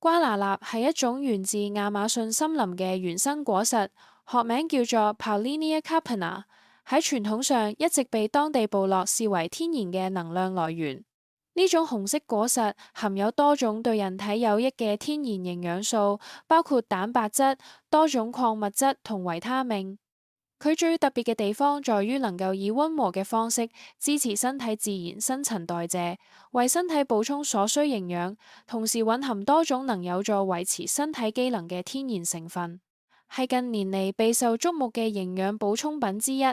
瓜拿納係一種源自亞馬遜森林嘅原生果實，學名叫做 Paulinia carpina。喺傳統上一直被當地部落視為天然嘅能量來源。呢種紅色果實含有多種對人體有益嘅天然營養素，包括蛋白質、多種礦物質同維他命。佢最特別嘅地方在於能夠以溫和嘅方式支持身體自然新陳代謝，為身體補充所需營養，同時蘊含多種能有助維持身體機能嘅天然成分，係近年嚟備受矚目嘅營養補充品之一。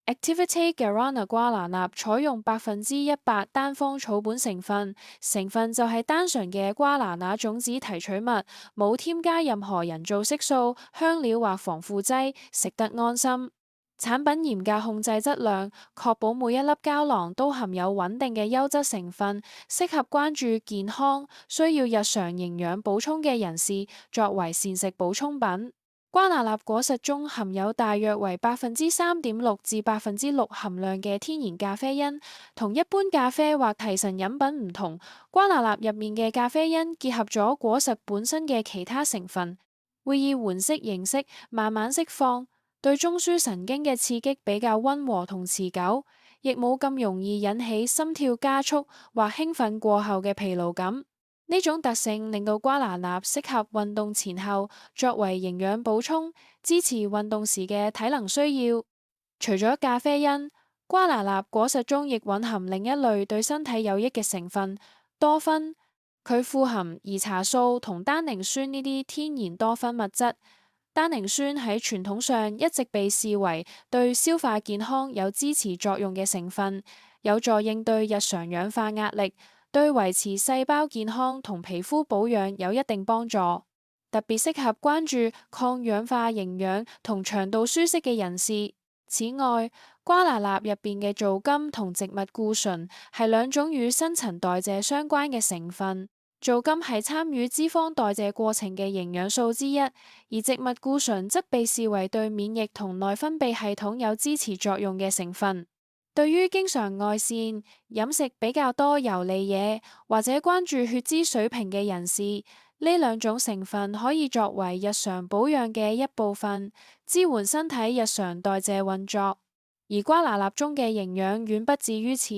Activité Guarana 瓜拿納採用100%單方草本成分，成分就係單純嘅瓜拿納種子提取物，冇添加任何人造色素、香料或防腐劑，食得安心。產品嚴格控制質量，確保每一粒膠囊都含有穩定嘅優質成分，適合關注健康、需要日常營養補充嘅人士作為膳食補充品。瓜拿納果實中含有大約為3.6%至6%含量嘅天然咖啡因，同一般咖啡或提神飲品唔同。瓜拿納入面嘅咖啡因結合咗果實本身嘅其他成分，會以緩釋形式慢慢釋放，對中樞神經嘅刺激比較溫和同持久，亦冇咁容易引起心跳加速或興奮過後嘅疲勞感。呢種特性令到瓜拿納適合運動前後作為營養補充，支持運動時嘅體能需要。除咗咖啡因，瓜拿納果實中亦蘊含另一類對身體有益嘅成分多酚。佢富含兒茶素同單寧酸呢啲天然多酚物質。單寧酸喺傳統上一直被視為對消化健康有支持作用嘅成分，有助應對日常氧化壓力，對維持細胞健康同皮膚保養有一定幫助，特別適合關注抗氧化營養同腸道舒適嘅人士。此外，瓜拿納入邊嘅皂苷同植物固醇係兩種與新陳代謝相關嘅成分。皂苷係參與脂肪代謝過程嘅營養素之一，而植物固醇則被視為對免疫同內分泌系統有支持作用嘅成分。對於經常外線、飲食比較多油膩嘢或者關注血脂水平嘅人士，呢兩種成分可以作為日常保養嘅一部分，支援身體日常代謝運作。而瓜拿納中嘅營養遠不止於此，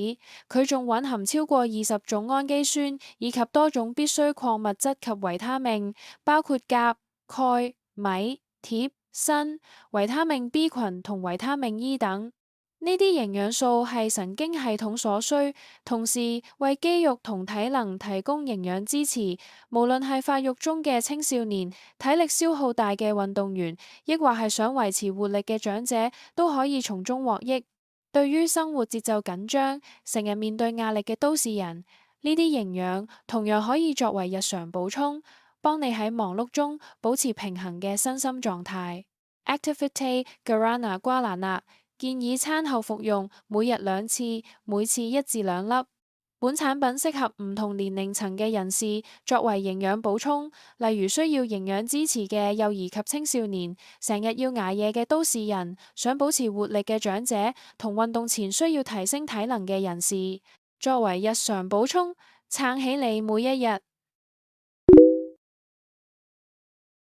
佢仲蘊含超過20種氨基酸以及多種必需礦物質及維他命，包括鉀、鈣、鎂、鐵、鋅、維他命 B 群同維他命 E 等。呢啲營養素係神經系統所需，同時為肌肉同體能提供營養支持。無論係發育中嘅青少年、體力消耗大嘅運動員，抑或係想維持活力嘅長者，都可以從中獲益。對於生活節奏緊張、成日面對壓力嘅都市人，呢啲營養同樣可以作為日常補充，幫你喺忙碌中保持平衡嘅身心狀態。Activité Guarana 瓜拿納建議餐後服用，每日2次，每次1至2粒。本產品適合唔同年齡層嘅人士作為營養補充，例如需要營養支持嘅幼兒及青少年，成日要捱夜嘅都市人，想保持活力嘅長者，同運動前需要提升體能嘅人士，作為日常補充，撐起你每一日。